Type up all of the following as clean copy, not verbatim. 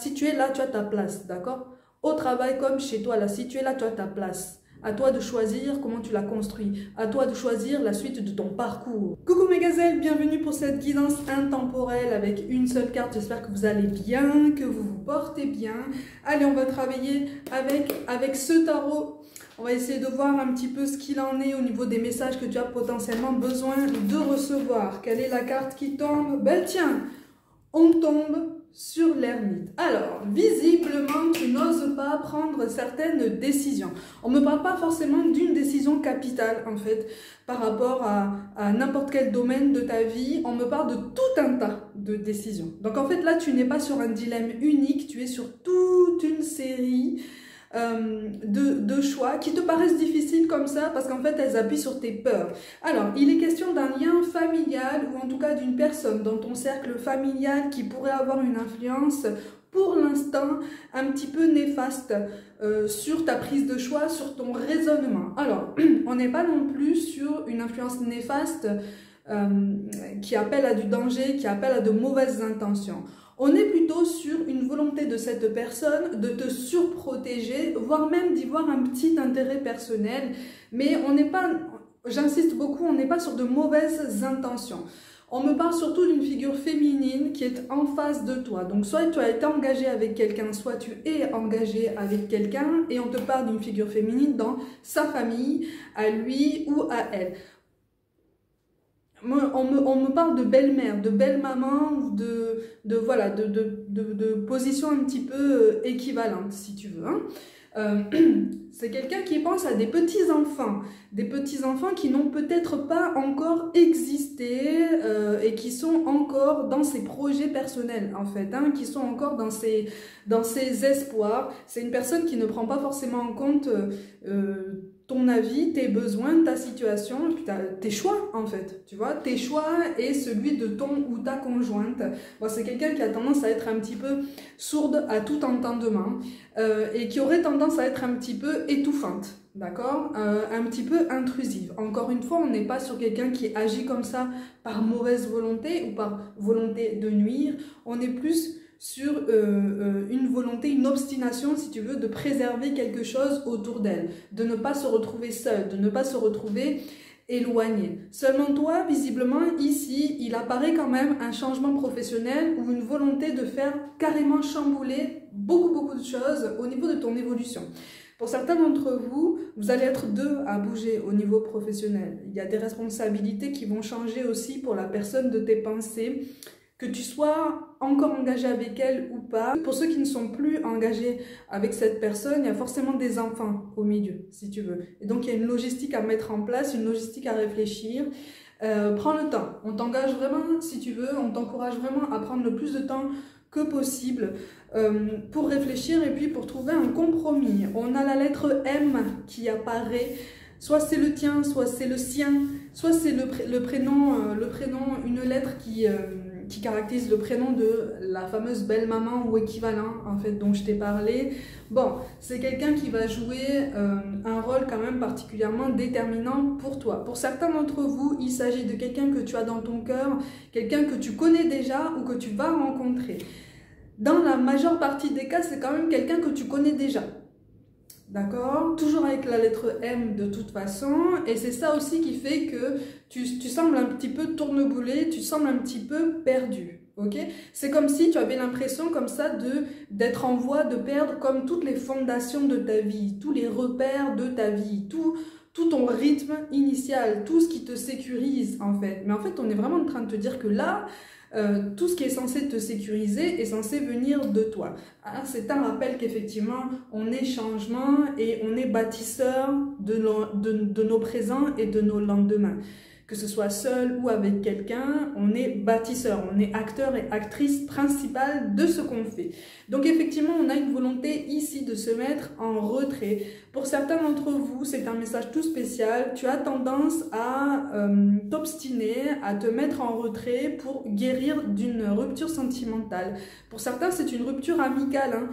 Si tu es là, tu as ta place, d'accord? Au travail comme chez toi, là, si tu es là, tu as ta place. À toi de choisir comment tu la construis. À toi de choisir la suite de ton parcours. Coucou mes gazelles, bienvenue pour cette guidance intemporelle avec une seule carte. J'espère que vous allez bien, que vous vous portez bien. Allez, on va travailler avec ce tarot. On va essayer de voir un petit peu ce qu'il en est au niveau des messages que tu as potentiellement besoin de recevoir. Quelle est la carte qui tombe? Ben tiens, on tombe sur l'ermite. Alors, visiblement, tu n'oses pas prendre certaines décisions. On ne me parle pas forcément d'une décision capitale, en fait, par rapport à n'importe quel domaine de ta vie. On me parle de tout un tas de décisions. Donc, en fait, là, tu n'es pas sur un dilemme unique, tu es sur toute une série de choix qui te paraissent difficiles comme ça parce qu'en fait elles appuient sur tes peurs. Alors il est question d'un lien familial ou en tout cas d'une personne dans ton cercle familial qui pourrait avoir une influence pour l'instant un petit peu néfaste sur ta prise de choix, sur ton raisonnement. Alors on n'est pas non plus sur une influence néfaste qui appelle à du danger, qui appelle à de mauvaises intentions. On est plutôt sur une volonté de cette personne de te surprotéger, voire même d'y voir un petit intérêt personnel. Mais on n'est pas, j'insiste beaucoup, on n'est pas sur de mauvaises intentions. On me parle surtout d'une figure féminine qui est en face de toi. Donc soit tu as été engagé avec quelqu'un, soit tu es engagé avec quelqu'un et on te parle d'une figure féminine dans sa famille, à lui ou à elle. On me parle de belle-mère, de belle-maman, voilà, de position un petit peu équivalente, si tu veux. Hein. C'est quelqu'un qui pense à des petits-enfants qui n'ont peut-être pas encore existé et qui sont encore dans ses projets personnels, en fait, hein, qui sont encore dans ses espoirs. C'est une personne qui ne prend pas forcément en compte ton avis, tes besoins, ta situation, tes choix en fait, tu vois, tes choix et celui de ton ou ta conjointe. Bon, c'est quelqu'un qui a tendance à être un petit peu sourde à tout entendement et qui aurait tendance à être un petit peu étouffante, d'accord, un petit peu intrusive. Encore une fois, on n'est pas sur quelqu'un qui agit comme ça par mauvaise volonté ou par volonté de nuire, on est plus sur une volonté, une obstination, si tu veux, de préserver quelque chose autour d'elle, de ne pas se retrouver seule, de ne pas se retrouver éloignée. Seulement toi, visiblement, ici, il apparaît quand même un changement professionnel ou une volonté de faire carrément chambouler beaucoup de choses au niveau de ton évolution. Pour certains d'entre vous, vous allez être deux à bouger au niveau professionnel. Il y a des responsabilités qui vont changer aussi pour la personne de tes pensées, que tu sois encore engagé avec elle ou pas. Pour ceux qui ne sont plus engagés avec cette personne, il y a forcément des enfants au milieu, si tu veux. Et donc, il y a une logistique à mettre en place, une logistique à réfléchir. Prends le temps. On t'engage vraiment, si tu veux, on t'encourage vraiment à prendre le plus de temps que possible pour réfléchir et puis pour trouver un compromis. On a la lettre M qui apparaît. Soit c'est le tien, soit c'est le sien, soit c'est le prénom, une lettre qui caractérise le prénom de la fameuse belle-maman ou équivalent, en fait, dont je t'ai parlé. Bon, c'est quelqu'un qui va jouer un rôle quand même particulièrement déterminant pour toi. Pour certains d'entre vous, il s'agit de quelqu'un que tu as dans ton cœur, quelqu'un que tu connais déjà ou que tu vas rencontrer. Dans la majeure partie des cas, c'est quand même quelqu'un que tu connais déjà. D'accord? Toujours avec la lettre M de toute façon. Et c'est ça aussi qui fait que tu sembles un petit peu tourneboulé, tu sembles un petit peu perdu. Ok? C'est comme si tu avais l'impression comme ça d'être en voie de perdre comme toutes les fondations de ta vie, tous les repères de ta vie, tout ton rythme initial, tout ce qui te sécurise en fait. Mais en fait, on est vraiment en train de te dire que là, tout ce qui est censé te sécuriser est censé venir de toi. C'est un rappel qu'effectivement, on est changement et on est bâtisseur de nos présents et de nos lendemains. Que ce soit seul ou avec quelqu'un, on est bâtisseur, on est acteur et actrice principale de ce qu'on fait. Donc effectivement, on a une volonté ici de se mettre en retrait. Pour certains d'entre vous, c'est un message tout spécial. Tu as tendance à t'obstiner, à te mettre en retrait pour guérir d'une rupture sentimentale. Pour certains, c'est une rupture amicale, hein.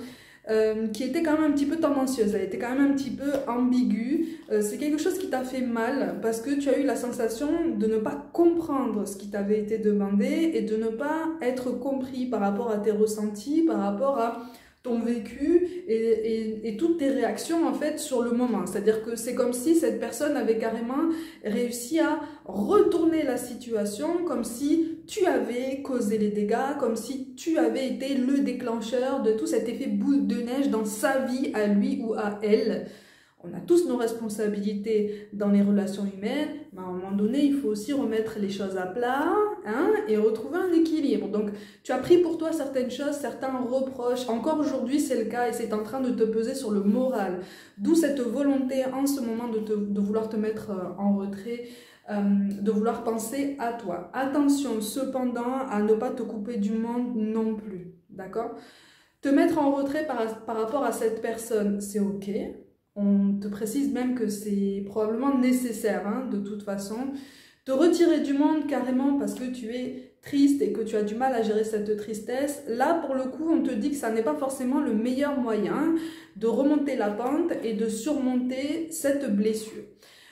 qui était quand même un petit peu tendancieuse, elle était quand même un petit peu ambiguë. C'est quelque chose qui t'a fait mal parce que tu as eu la sensation de ne pas comprendre ce qui t'avait été demandé et de ne pas être compris par rapport à tes ressentis, par rapport à ton vécu et toutes tes réactions en fait sur le moment. C'est-à-dire que c'est comme si cette personne avait carrément réussi à retourner la situation, comme si tu avais causé les dégâts, comme si tu avais été le déclencheur de tout cet effet boule de neige dans sa vie à lui ou à elle. On a tous nos responsabilités dans les relations humaines, mais à un moment donné, il faut aussi remettre les choses à plat, hein, et retrouver un équilibre. Donc, tu as pris pour toi certaines choses, certains reproches. Encore aujourd'hui, c'est le cas et c'est en train de te peser sur le moral. D'où cette volonté en ce moment de vouloir te mettre en retrait, de vouloir penser à toi. Attention cependant à ne pas te couper du monde non plus, d'accord? Te mettre en retrait par rapport à cette personne, c'est ok. On te précise même que c'est probablement nécessaire, hein, de toute façon. Te retirer du monde carrément parce que tu es triste et que tu as du mal à gérer cette tristesse, là pour le coup on te dit que ça n'est pas forcément le meilleur moyen de remonter la pente et de surmonter cette blessure.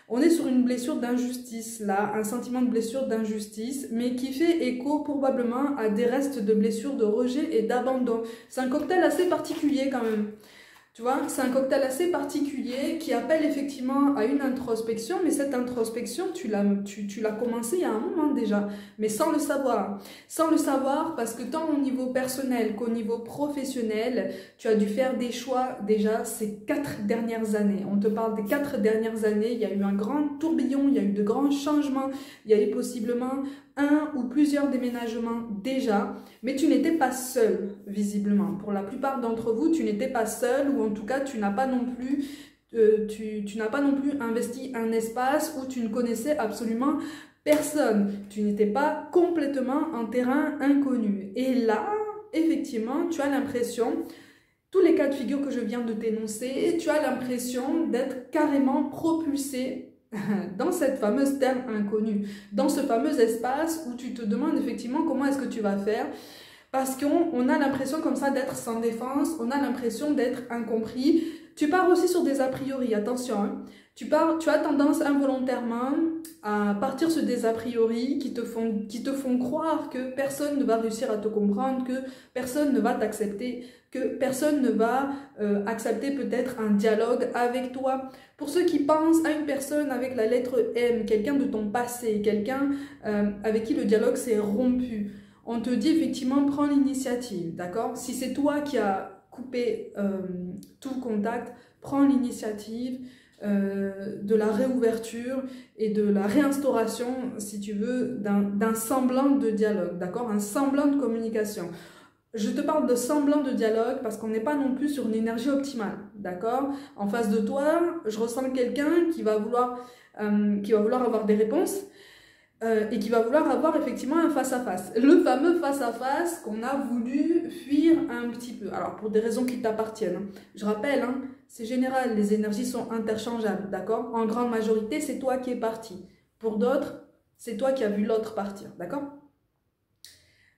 On est sur une blessure d'injustice là, un sentiment de blessure d'injustice, mais qui fait écho probablement à des restes de blessures de rejet et d'abandon. C'est un cocktail assez particulier quand même. Tu vois, c'est un cocktail assez particulier qui appelle effectivement à une introspection, mais cette introspection, tu l'as commencé il y a un moment déjà, mais sans le savoir. Sans le savoir parce que tant au niveau personnel qu'au niveau professionnel, tu as dû faire des choix déjà ces 4 dernières années. On te parle des 4 dernières années, il y a eu un grand tourbillon, il y a eu de grands changements, il y a eu possiblement un ou plusieurs déménagements déjà, mais tu n'étais pas seul, visiblement. Pour la plupart d'entre vous, tu n'étais pas seul, ou en tout cas, tu n'as pas non plus, tu n'as pas non plus investi un espace où tu ne connaissais absolument personne. Tu n'étais pas complètement en terrain inconnu. Et là, effectivement, tu as l'impression, tous les cas de figure que je viens de t'énoncer, tu as l'impression d'être carrément propulsé dans cette fameuse terre inconnue, dans ce fameux espace où tu te demandes effectivement comment est-ce que tu vas faire, parce qu'on a l'impression comme ça d'être sans défense, on a l'impression d'être incompris. Tu pars aussi sur des a priori, attention, hein. Tu as tendance involontairement à partir sur des a priori qui te font croire que personne ne va réussir à te comprendre, que personne ne va t'accepter, que personne ne va accepter peut-être un dialogue avec toi. Pour ceux qui pensent à une personne avec la lettre M, quelqu'un de ton passé, quelqu'un avec qui le dialogue s'est rompu, on te dit effectivement prends l'initiative, d'accord? Si c'est toi qui as coupé tout contact, prends l'initiative de la réouverture et de la réinstauration, si tu veux, d'un semblant de dialogue, d'accord? Un semblant de communication. Je te parle de semblant de dialogue parce qu'on n'est pas non plus sur une énergie optimale, d'accord? En face de toi, je ressens quelqu'un qui va vouloir avoir des réponses et qui va vouloir avoir effectivement un face-à-face. Le fameux face-à-face qu'on a voulu fuir un petit peu. Alors, pour des raisons qui t'appartiennent. Hein. Je rappelle, hein, c'est général, les énergies sont interchangeables, d'accord? En grande majorité, c'est toi qui es parti. Pour d'autres, c'est toi qui as vu l'autre partir, d'accord?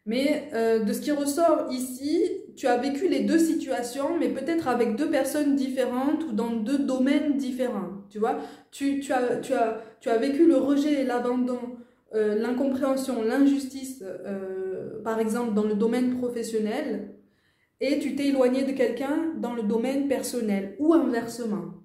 Mais de ce qui ressort ici, tu as vécu les deux situations, mais peut-être avec 2 personnes différentes ou dans 2 domaines différents. Tu vois, tu as vécu le rejet et l'abandon, l'incompréhension, l'injustice, par exemple dans le domaine professionnel, et tu t'es éloigné de quelqu'un dans le domaine personnel, ou inversement.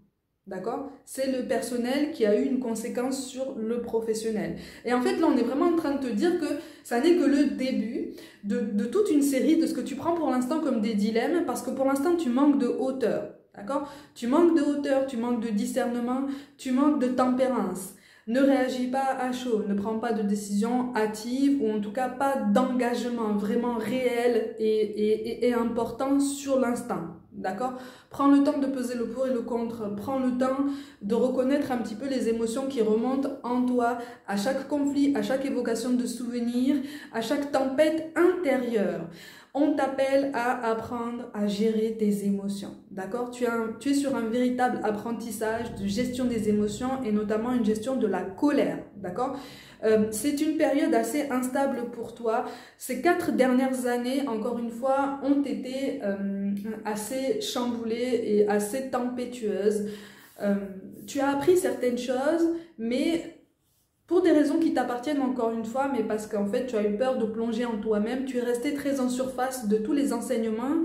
D'accord? C'est le personnel qui a eu une conséquence sur le professionnel. Et en fait, là, on est vraiment en train de te dire que ça n'est que le début de toute une série de ce que tu prends pour l'instant comme des dilemmes, parce que pour l'instant, tu manques de hauteur. D'accord? Tu manques de hauteur, tu manques de discernement, tu manques de tempérance. Ne réagis pas à chaud, ne prends pas de décision hâtive ou en tout cas pas d'engagement vraiment réel et important sur l'instant. D'accord? Prends le temps de peser le pour et le contre. Prends le temps de reconnaître un petit peu les émotions qui remontent en toi à chaque conflit, à chaque évocation de souvenirs, à chaque tempête intérieure. On t'appelle à apprendre à gérer tes émotions, d'accord? Tu es sur un véritable apprentissage de gestion des émotions et notamment une gestion de la colère, d'accord? C'est une période assez instable pour toi. Ces 4 dernières années, encore une fois, ont été assez chamboulée et assez tempétueuse. Tu as appris certaines choses, mais pour des raisons qui t'appartiennent encore une fois, mais parce qu'en fait tu as eu peur de plonger en toi-même, tu es resté très en surface de tous les enseignements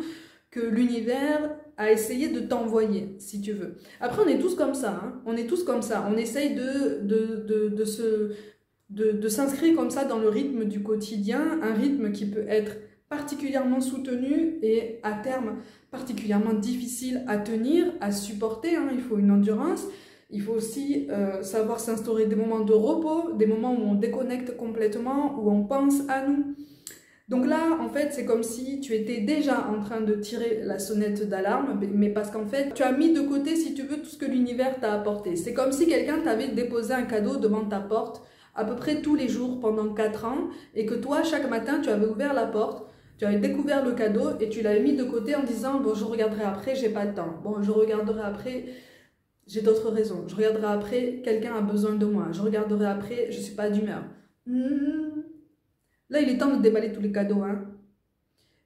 que l'univers a essayé de t'envoyer, si tu veux. Après, on est tous comme ça, hein. On est tous comme ça. On essaye de s'inscrire comme ça dans le rythme du quotidien, un rythme qui peut être particulièrement soutenu et à terme particulièrement difficile à tenir, à supporter, hein. Il faut une endurance. Il faut aussi savoir s'instaurer des moments de repos, des moments où on déconnecte complètement, où on pense à nous. Donc là, en fait, c'est comme si tu étais déjà en train de tirer la sonnette d'alarme, mais parce qu'en fait, tu as mis de côté, si tu veux, tout ce que l'univers t'a apporté. C'est comme si quelqu'un t'avait déposé un cadeau devant ta porte, à peu près tous les jours pendant 4 ans, et que toi, chaque matin, tu avais ouvert la porte, tu avais découvert le cadeau, et tu l'avais mis de côté en disant « Bon, je regarderai après, j'ai pas le temps. Bon, je regarderai après, j'ai d'autres raisons. Je regarderai après, quelqu'un a besoin de moi. Je regarderai après, je suis pas d'humeur. Là, il est temps de déballer tous les cadeaux, hein.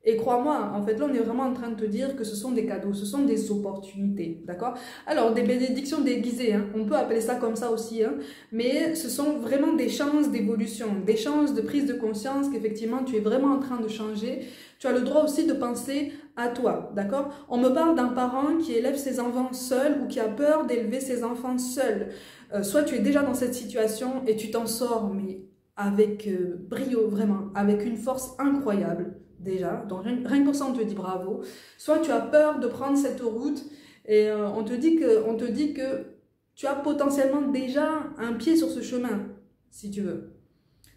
Et crois-moi, en fait, là, on est vraiment en train de te dire que ce sont des cadeaux, ce sont des opportunités, d'accord? Alors, des bénédictions déguisées, hein, on peut appeler ça comme ça aussi, hein, mais ce sont vraiment des chances d'évolution, des chances de prise de conscience qu'effectivement, tu es vraiment en train de changer. Tu as le droit aussi de penser à toi, d'accord? On me parle d'un parent qui élève ses enfants seul ou qui a peur d'élever ses enfants seul. Soit tu es déjà dans cette situation et tu t'en sors, mais avec brio, vraiment, avec une force incroyable, déjà. Donc rien que pour ça, on te dit bravo. Soit tu as peur de prendre cette route et on te dit que tu as potentiellement déjà un pied sur ce chemin, si tu veux.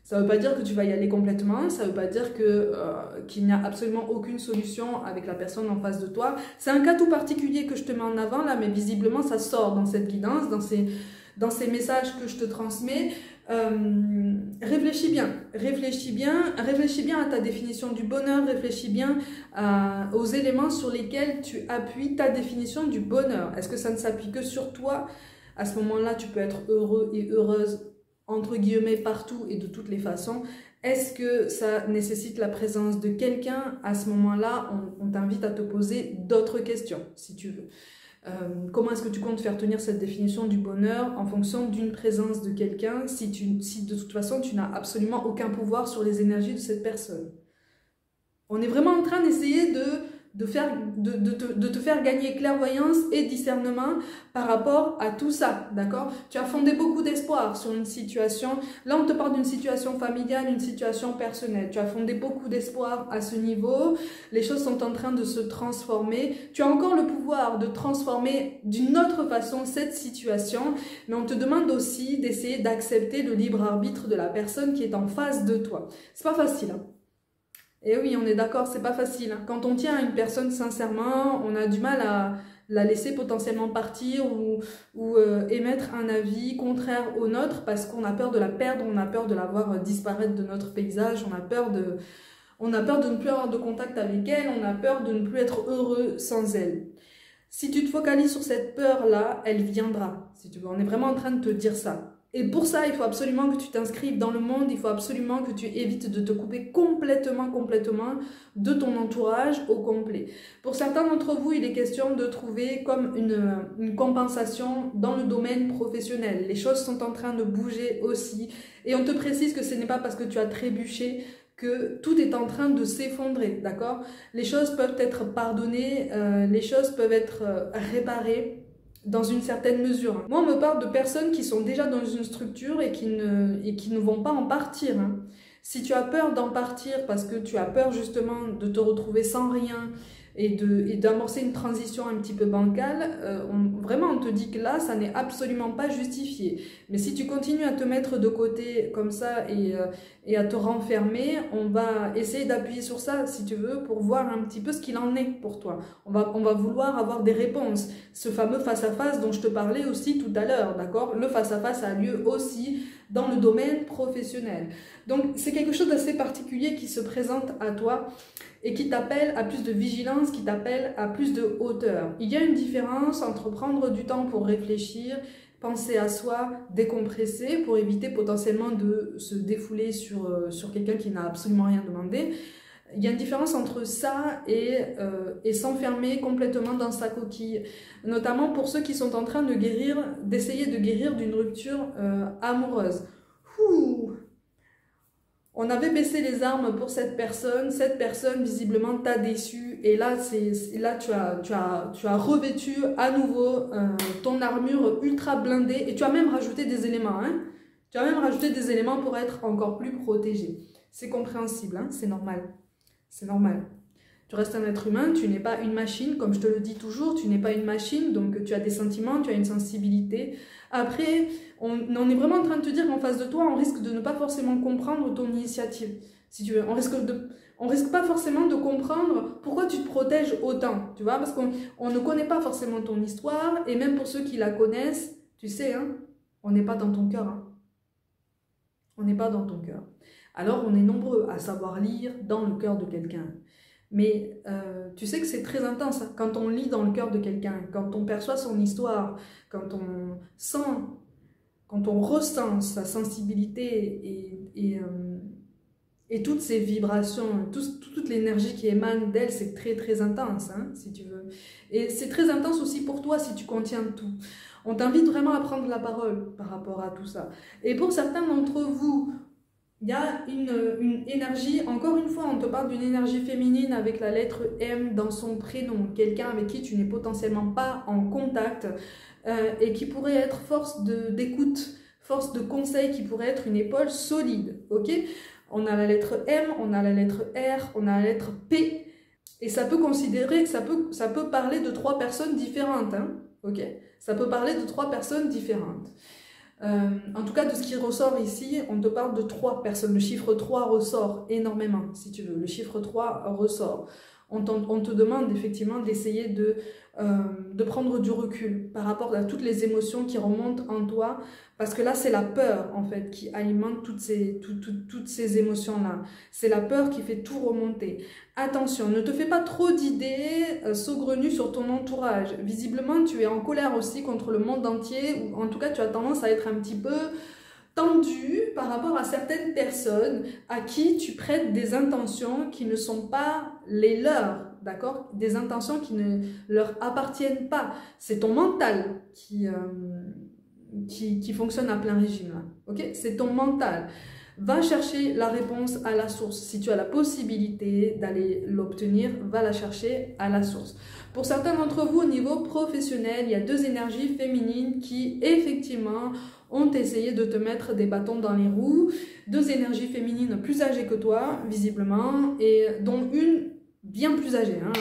Ça ne veut pas dire que tu vas y aller complètement, ça ne veut pas dire qu'il n'y a absolument aucune solution avec la personne en face de toi. C'est un cas tout particulier que je te mets en avant là, mais visiblement ça sort dans cette guidance, dans ces messages que je te transmets. Réfléchis bien à ta définition du bonheur, réfléchis bien aux éléments sur lesquels tu appuies ta définition du bonheur. Est-ce que ça ne s'appuie que sur toi? À ce moment-là, tu peux être heureux et heureuse entre guillemets partout et de toutes les façons. Est-ce que ça nécessite la présence de quelqu'un? À ce moment-là, on t'invite à te poser d'autres questions, si tu veux. Comment est-ce que tu comptes faire tenir cette définition du bonheur en fonction d'une présence de quelqu'un si de toute façon tu n'as absolument aucun pouvoir sur les énergies de cette personne? On est vraiment en train d'essayer de te faire gagner clairvoyance et discernement par rapport à tout ça, d'accord? Tu as fondé beaucoup d'espoir sur une situation. Là, on te parle d'une situation familiale, une situation personnelle. Tu as fondé beaucoup d'espoir à ce niveau. Les choses sont en train de se transformer. Tu as encore le pouvoir de transformer d'une autre façon cette situation, mais on te demande aussi d'essayer d'accepter le libre arbitre de la personne qui est en face de toi. C'est pas facile, hein? Et oui, on est d'accord, c'est pas facile, hein. Quand on tient à une personne sincèrement, on a du mal à la laisser potentiellement partir ou émettre un avis contraire au nôtre parce qu'on a peur de la perdre, on a peur de la voir disparaître de notre paysage, on a peur de ne plus avoir de contact avec elle, on a peur de ne plus être heureux sans elle. Si tu te focalises sur cette peur-là, elle viendra, si tu veux. On est vraiment en train de te dire ça. Et pour ça, il faut absolument que tu t'inscrives dans le monde, il faut absolument que tu évites de te couper complètement de ton entourage au complet. Pour certains d'entre vous, il est question de trouver comme une compensation dans le domaine professionnel. Les choses sont en train de bouger aussi. Et on te précise que ce n'est pas parce que tu as trébuché que tout est en train de s'effondrer, d'accord? Les choses peuvent être pardonnées, les choses peuvent être réparées dans une certaine mesure. Moi, on me parle de personnes qui sont déjà dans une structure et qui ne vont pas en partir, hein. Si tu as peur d'en partir parce que tu as peur justement de te retrouver sans rien et d'amorcer une transition un petit peu bancale, vraiment on te dit que là, ça n'est absolument pas justifié. Mais si tu continues à te mettre de côté comme ça et à te renfermer, on va essayer d'appuyer sur ça, si tu veux, pour voir un petit peu ce qu'il en est pour toi. On va vouloir avoir des réponses. Ce fameux face-à-face dont je te parlais aussi tout à l'heure, d'accord? Le face-à-face a lieu aussi dans le domaine professionnel. Donc, c'est quelque chose d'assez particulier qui se présente à toi et qui t'appelle à plus de vigilance, qui t'appelle à plus de hauteur. Il y a une différence entre prendre du temps pour réfléchir, penser à soi, décompresser pour éviter potentiellement de se défouler sur quelqu'un qui n'a absolument rien demandé. Il y a une différence entre ça et s'enfermer complètement dans sa coquille. Notamment pour ceux qui sont en train de guérir, d'essayer de guérir d'une rupture amoureuse. Ouh. On avait baissé les armes pour cette personne visiblement t'a déçu et là, tu as revêtu à nouveau ton armure ultra blindée et tu as même rajouté des éléments, hein. Tu as même rajouté des éléments pour être encore plus protégé. C'est compréhensible, hein, c'est normal. C'est normal. Tu restes un être humain, tu n'es pas une machine, comme je te le dis toujours, tu n'es pas une machine, donc tu as des sentiments, tu as une sensibilité. Après, on est vraiment en train de te dire qu'en face de toi, on risque de ne pas forcément comprendre ton initiative, si tu veux. On risque pas forcément de comprendre pourquoi tu te protèges autant, tu vois, parce qu'on ne connaît pas forcément ton histoire, et même pour ceux qui la connaissent, tu sais, hein, on n'est pas dans ton cœur, hein. On n'est pas dans ton cœur. Alors, on est nombreux à savoir lire dans le cœur de quelqu'un. Mais tu sais que c'est très intense hein, quand on lit dans le cœur de quelqu'un, quand on perçoit son histoire, quand on sent, quand on ressent sa sensibilité et toutes ces vibrations, toute l'énergie qui émane d'elle, c'est très très intense, hein, si tu veux. Et c'est très intense aussi pour toi si tu contiens tout. On t'invite vraiment à prendre la parole par rapport à tout ça. Et pour certains d'entre vous, il y a une énergie, encore une fois, on te parle d'une énergie féminine avec la lettre M dans son prénom. Quelqu'un avec qui tu n'es potentiellement pas en contact et qui pourrait être force d'écoute, force de conseil, qui pourrait être une épaule solide. Ok? On a la lettre M, on a la lettre R, on a la lettre P. Et ça peut considérer, ça peut parler de 3 personnes différentes. Hein? Ok? Ça peut parler de 3 personnes différentes. En tout cas, de ce qui ressort ici, on te parle de 3 personnes. Le chiffre 3 ressort énormément, si tu veux. Le chiffre 3 ressort. On te demande effectivement d'essayer de prendre du recul par rapport à toutes les émotions qui remontent en toi. Parce que là, c'est la peur, en fait, qui alimente toutes ces émotions-là. C'est la peur qui fait tout remonter. Attention, ne te fais pas trop d'idées saugrenues sur ton entourage. Visiblement, tu es en colère aussi contre le monde entier, ou en tout cas, tu as tendance à être un petit peu tendu par rapport à certaines personnes à qui tu prêtes des intentions qui ne sont pas les leurs, d'accord? Des intentions qui ne leur appartiennent pas. C'est ton mental qui fonctionne à plein régime, là, ok? C'est ton mental. Va chercher la réponse à la source. Si tu as la possibilité d'aller l'obtenir, va la chercher à la source. Pour certains d'entre vous, au niveau professionnel, il y a 2 énergies féminines qui, effectivement, ont essayé de te mettre des bâtons dans les roues. 2 énergies féminines plus âgées que toi, visiblement, et dont une bien plus âgée, hein.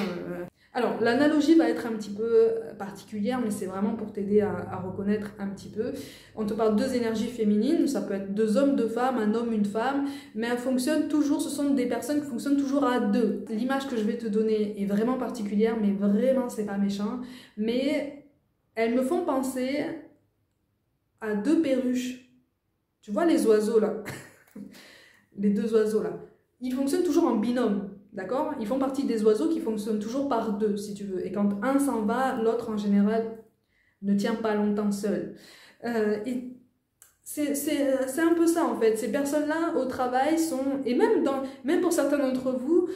Alors, l'analogie va être un petit peu particulière, mais c'est vraiment pour t'aider à reconnaître un petit peu. On te parle de 2 énergies féminines, ça peut être 2 hommes, 2 femmes, un homme, une femme, mais elles fonctionnent toujours, ce sont des personnes qui fonctionnent toujours à 2. L'image que je vais te donner est vraiment particulière, mais vraiment, c'est pas méchant. Mais elles me font penser à 2 perruches. Tu vois les oiseaux, là? Les 2 oiseaux, là. Ils fonctionnent toujours en binôme. D'accord? Ils font partie des oiseaux qui fonctionnent toujours par 2, si tu veux. Et quand un s'en va, l'autre, en général, ne tient pas longtemps seul. Et c'est un peu ça, en fait. Ces personnes-là, au travail, sont... Et même pour certains d'entre vous,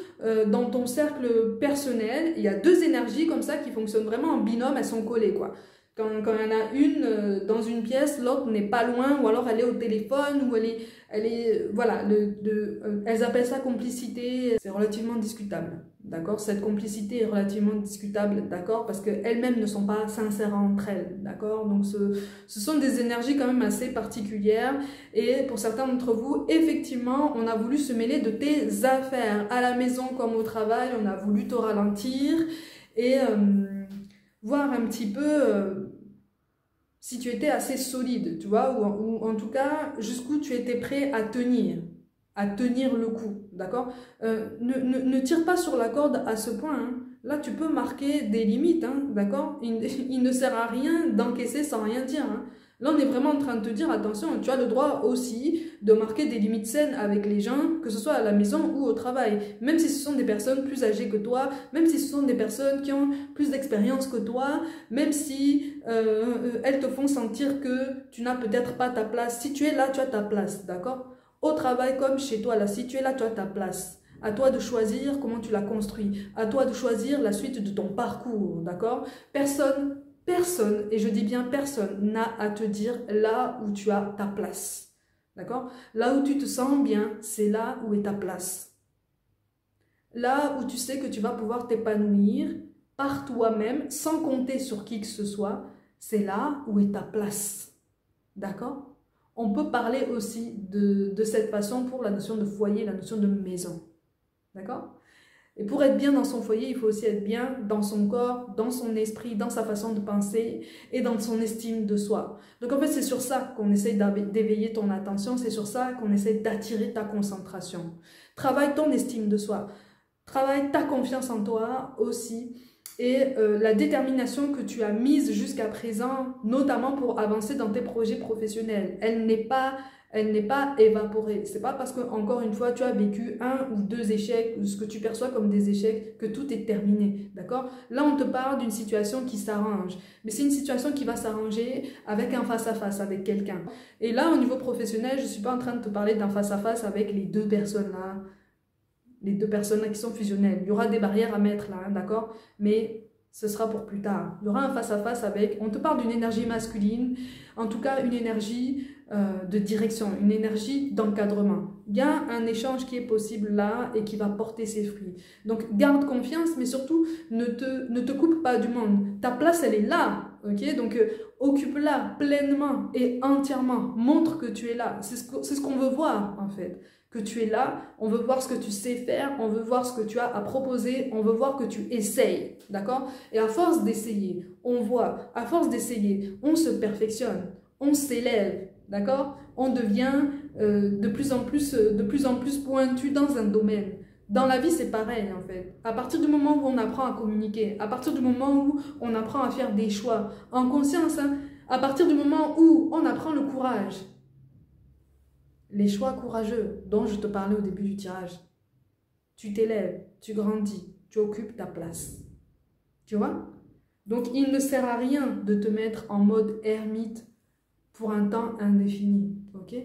dans ton cercle personnel, il y a 2 énergies comme ça qui fonctionnent vraiment en binôme, elles sont collées, quoi. Quand il y en a une dans une pièce, l'autre n'est pas loin, ou alors elle est au téléphone, ou voilà, elles appellent ça complicité, c'est relativement discutable, d'accord? Cette complicité est relativement discutable, d'accord? Parce qu'elles-mêmes ne sont pas sincères entre elles, d'accord? Donc ce sont des énergies quand même assez particulières, et pour certains d'entre vous, effectivement, on a voulu se mêler de tes affaires, à la maison comme au travail, on a voulu te ralentir, et... voir un petit peu si tu étais assez solide, tu vois, ou en tout cas, jusqu'où tu étais prêt à tenir le coup, d'accord? Ne tire pas sur la corde à ce point, hein. Là, tu peux marquer des limites, hein, d'accord? Il ne sert à rien d'encaisser sans rien dire, hein. Là, on est vraiment en train de te dire, attention, tu as le droit aussi de marquer des limites saines avec les gens, que ce soit à la maison ou au travail. Même si ce sont des personnes plus âgées que toi, même si ce sont des personnes qui ont plus d'expérience que toi, même si elles te font sentir que tu n'as peut-être pas ta place. Si tu es là, tu as ta place, d'accord? Au travail comme chez toi, là, si tu es là, tu as ta place. À toi de choisir comment tu la construis. À toi de choisir la suite de ton parcours, d'accord? Personne, et je dis bien personne, n'a à te dire là où tu as ta place, d'accord? Là où tu te sens bien, c'est là où est ta place. Là où tu sais que tu vas pouvoir t'épanouir par toi-même, sans compter sur qui que ce soit, c'est là où est ta place, d'accord? On peut parler aussi de cette façon pour la notion de foyer, la notion de maison. D'accord? Et pour être bien dans son foyer, il faut aussi être bien dans son corps, dans son esprit, dans sa façon de penser et dans son estime de soi. Donc en fait, c'est sur ça qu'on essaie d'éveiller ton attention, c'est sur ça qu'on essaie d'attirer ta concentration. Travaille ton estime de soi, travaille ta confiance en toi aussi et la détermination que tu as mise jusqu'à présent, notamment pour avancer dans tes projets professionnels. Elle n'est pas évaporée. C'est pas parce que, encore une fois, tu as vécu 1 ou 2 échecs, ou ce que tu perçois comme des échecs, que tout est terminé. D'accord? Là, on te parle d'une situation qui s'arrange. Mais c'est une situation qui va s'arranger avec un face-à-face avec quelqu'un. Et là, au niveau professionnel, je suis pas en train de te parler d'un face-à-face avec les deux personnes là. Les deux personnes qui sont fusionnelles. Il y aura des barrières à mettre là, hein, d'accord? Mais ce sera pour plus tard. Il y aura un face-à-face avec... On te parle d'une énergie masculine, en tout cas une énergie de direction, une énergie d'encadrement. Il y a un échange qui est possible là et qui va porter ses fruits. Donc garde confiance, mais surtout ne te coupe pas du monde. Ta place, elle est là, ok? Donc occupe-la pleinement et entièrement. Montre que tu es là. C'est ce qu'on veut voir en fait. Que tu es là, on veut voir ce que tu sais faire, on veut voir ce que tu as à proposer, on veut voir que tu essayes, d'accord? Et à force d'essayer, on voit, à force d'essayer, on se perfectionne, on s'élève, d'accord? On devient de plus en plus pointu dans un domaine. Dans la vie, c'est pareil en fait. À partir du moment où on apprend à communiquer, à partir du moment où on apprend à faire des choix en conscience, hein, à partir du moment où on apprend le courage, les choix courageux dont je te parlais au début du tirage. Tu t'élèves, tu grandis, tu occupes ta place. Tu vois? Donc, il ne sert à rien de te mettre en mode ermite pour un temps indéfini. Ok?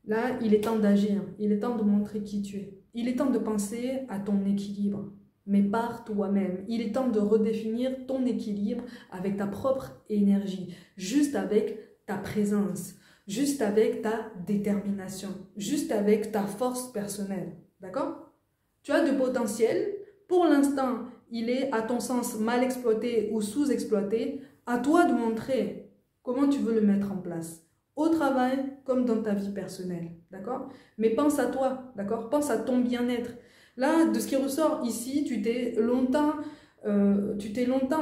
Là, il est temps d'agir. Il est temps de montrer qui tu es. Il est temps de penser à ton équilibre, mais par toi-même. Il est temps de redéfinir ton équilibre avec ta propre énergie, juste avec ta présence. Juste avec ta détermination, juste avec ta force personnelle, d'accord? Tu as du potentiel, pour l'instant, il est à ton sens mal exploité ou sous-exploité, à toi de montrer comment tu veux le mettre en place, au travail comme dans ta vie personnelle, d'accord? Mais pense à toi, d'accord? Pense à ton bien-être. Là, de ce qui ressort ici, tu t'es longtemps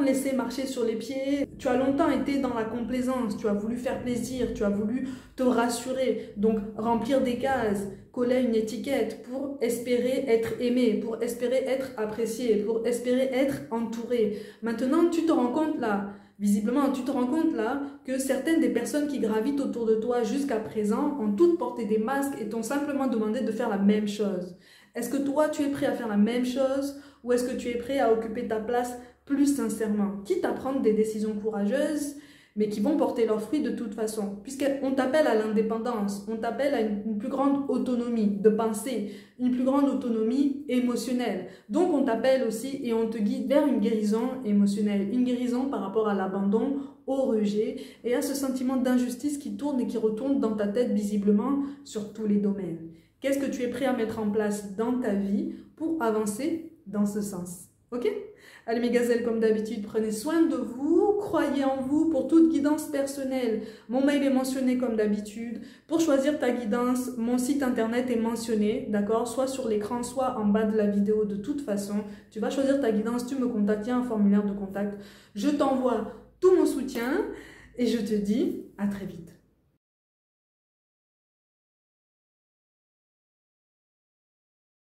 laissé marcher sur les pieds, tu as longtemps été dans la complaisance, tu as voulu faire plaisir, tu as voulu te rassurer, donc remplir des cases, coller une étiquette pour espérer être aimé, pour espérer être apprécié, pour espérer être entouré. Maintenant, tu te rends compte là, visiblement, tu te rends compte là que certaines des personnes qui gravitent autour de toi jusqu'à présent ont toutes porté des masques et t'ont simplement demandé de faire la même chose. Est-ce que toi, tu es prêt à faire la même chose ou est-ce que tu es prêt à occuper ta place plus sincèrement, quitte à prendre des décisions courageuses, mais qui vont porter leurs fruits de toute façon, puisqu'on t'appelle à l'indépendance, on t'appelle à une plus grande autonomie de pensée, une plus grande autonomie émotionnelle. Donc on t'appelle aussi et on te guide vers une guérison émotionnelle, une guérison par rapport à l'abandon, au rejet et à ce sentiment d'injustice qui tourne et qui retourne dans ta tête visiblement sur tous les domaines. Qu'est-ce que tu es prêt à mettre en place dans ta vie pour avancer dans ce sens? Ok? Allez mes gazelles, comme d'habitude, prenez soin de vous, croyez en vous pour toute guidance personnelle. Mon mail est mentionné comme d'habitude. Pour choisir ta guidance, mon site internet est mentionné, d'accord? Soit sur l'écran, soit en bas de la vidéo. De toute façon, tu vas choisir ta guidance, tu me contactes, il y a un formulaire de contact. Je t'envoie tout mon soutien et je te dis à très vite.